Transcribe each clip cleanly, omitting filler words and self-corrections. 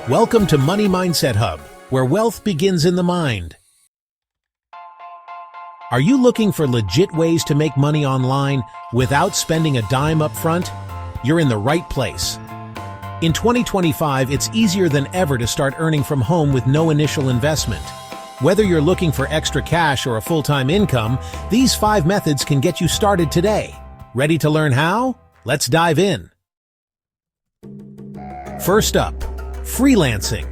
Welcome to Money Mindset Hub, where wealth begins in the mind. Are you looking for legit ways to make money online without spending a dime up front? You're in the right place. In 2025, it's easier than ever to start earning from home with no initial investment. Whether you're looking for extra cash or a full-time income, these 5 methods can get you started today. Ready to learn how? Let's dive in. First up, freelancing.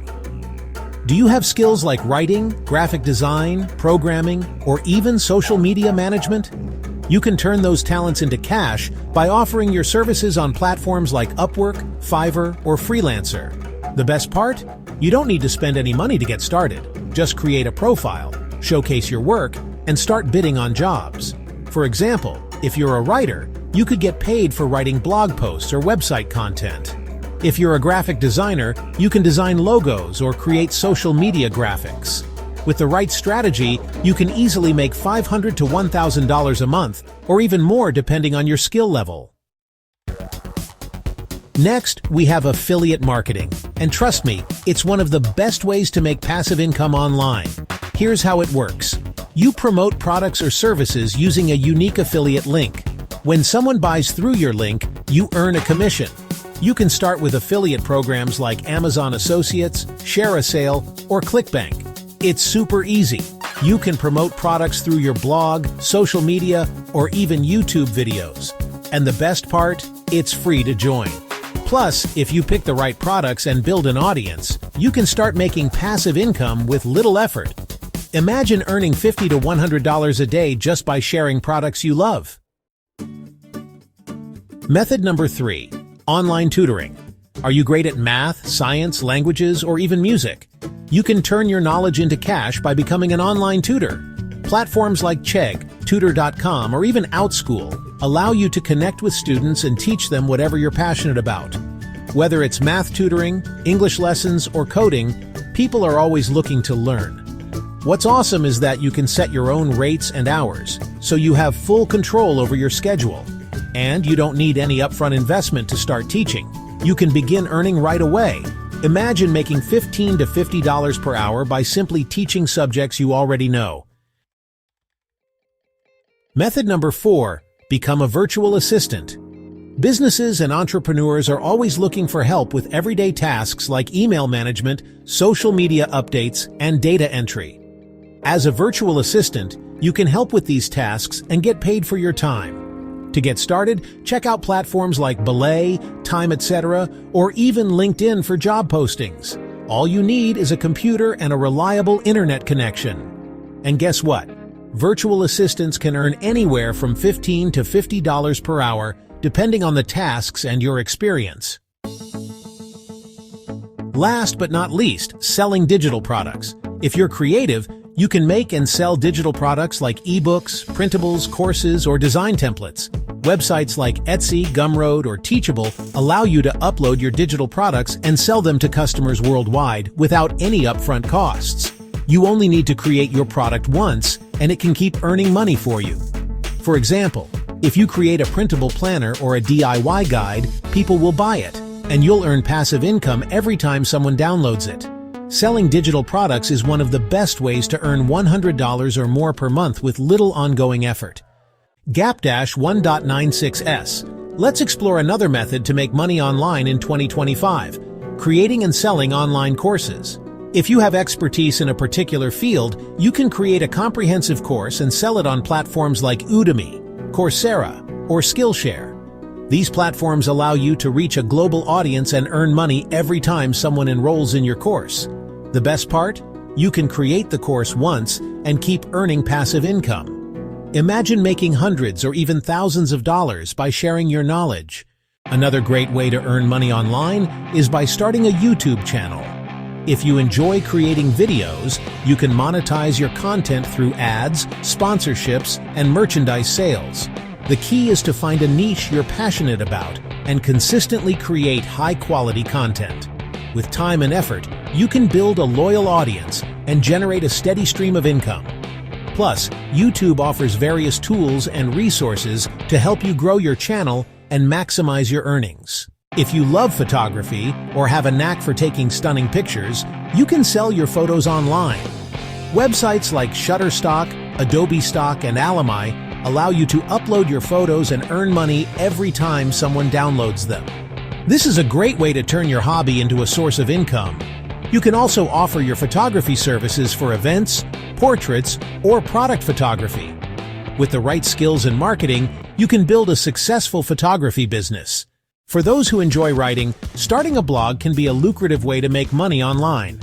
Do you have skills like writing, graphic design, programming, or even social media management? You can turn those talents into cash by offering your services on platforms like Upwork, Fiverr, or Freelancer. The best part? You don't need to spend any money to get started. Just create a profile, showcase your work, and start bidding on jobs. For example, if you're a writer, you could get paid for writing blog posts or website content. If you're a graphic designer, you can design logos or create social media graphics. With the right strategy, you can easily make $500 to $1,000 a month, or even more depending on your skill level. Next, we have affiliate marketing. And trust me, it's one of the best ways to make passive income online. Here's how it works. You promote products or services using a unique affiliate link. When someone buys through your link, you earn a commission. You can start with affiliate programs like Amazon Associates, Share a Sale, or ClickBank. It's super easy. You can promote products through your blog, social media, or even YouTube videos. And the best part? It's free to join. Plus, if you pick the right products and build an audience, you can start making passive income with little effort. Imagine earning $50 to $100 a day just by sharing products you love. Method number 3. Online tutoring. Are you great at math, science, languages, or even music? You can turn your knowledge into cash by becoming an online tutor. Platforms like Chegg, Tutor.com, or even OutSchool allow you to connect with students and teach them whatever you're passionate about. Whether it's math tutoring, English lessons, or coding, people are always looking to learn. What's awesome is that you can set your own rates and hours, so you have full control over your schedule. And you don't need any upfront investment to start teaching. You can begin earning right away. Imagine making $15 to $50 per hour by simply teaching subjects you already know. Method number 4. Become a virtual assistant. Businesses and entrepreneurs are always looking for help with everyday tasks like email management, social media updates, and data entry. As a virtual assistant, you can help with these tasks and get paid for your time. To get started, check out platforms like Belay, Time, etc., or even LinkedIn for job postings. All you need is a computer and a reliable internet connection. And guess what? Virtual assistants can earn anywhere from $15 to $50 per hour, depending on the tasks and your experience. Last but not least, selling digital products. If you're creative, you can make and sell digital products like ebooks, printables, courses, or design templates. Websites like Etsy, Gumroad, or Teachable allow you to upload your digital products and sell them to customers worldwide without any upfront costs. You only need to create your product once, and it can keep earning money for you. For example, if you create a printable planner or a DIY guide, people will buy it, and you'll earn passive income every time someone downloads it. Selling digital products is one of the best ways to earn $100 or more per month with little ongoing effort. Gap-1.96s. Let's explore another method to make money online in 2025, creating and selling online courses. If you have expertise in a particular field, you can create a comprehensive course and sell it on platforms like Udemy, Coursera, or Skillshare. These platforms allow you to reach a global audience and earn money every time someone enrolls in your course. The best part? You can create the course once and keep earning passive income. Imagine making hundreds or even thousands of dollars by sharing your knowledge. Another great way to earn money online is by starting a YouTube channel. If you enjoy creating videos, you can monetize your content through ads, sponsorships, and merchandise sales. The key is to find a niche you're passionate about and consistently create high-quality content. With time and effort, you can build a loyal audience and generate a steady stream of income. Plus, YouTube offers various tools and resources to help you grow your channel and maximize your earnings. If you love photography or have a knack for taking stunning pictures, you can sell your photos online. Websites like Shutterstock, Adobe Stock, and Alamy allow you to upload your photos and earn money every time someone downloads them. This is a great way to turn your hobby into a source of income. You can also offer your photography services for events, portraits, or product photography. With the right skills and marketing, you can build a successful photography business. For those who enjoy writing, starting a blog can be a lucrative way to make money online.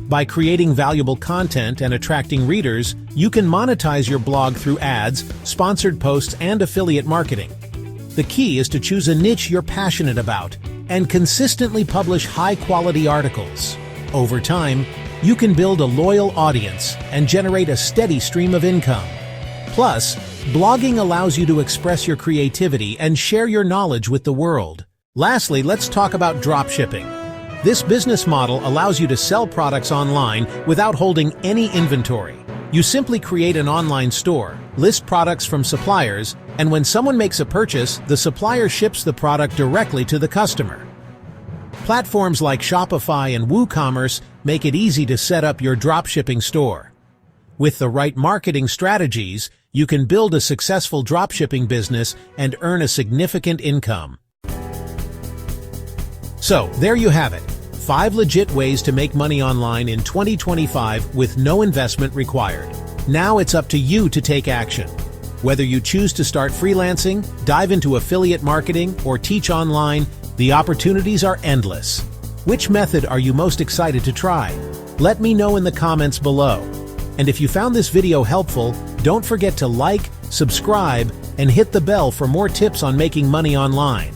By creating valuable content and attracting readers, you can monetize your blog through ads, sponsored posts, and affiliate marketing. The key is to choose a niche you're passionate about and consistently publish high-quality articles. Over time, you can build a loyal audience and generate a steady stream of income. Plus, blogging allows you to express your creativity and share your knowledge with the world. Lastly, let's talk about dropshipping. This business model allows you to sell products online without holding any inventory. You simply create an online store, list products from suppliers, and when someone makes a purchase, the supplier ships the product directly to the customer. Platforms like Shopify and WooCommerce make it easy to set up your dropshipping store. With the right marketing strategies, you can build a successful dropshipping business and earn a significant income. So, there you have it. 5 legit ways to make money online in 2025 with no investment required. Now it's up to you to take action. Whether you choose to start freelancing, dive into affiliate marketing, or teach online, the opportunities are endless. Which method are you most excited to try? Let me know in the comments below. And if you found this video helpful, don't forget to like, subscribe, and hit the bell for more tips on making money online.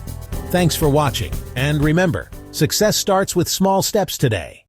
Thanks for watching, and remember, success starts with small steps today.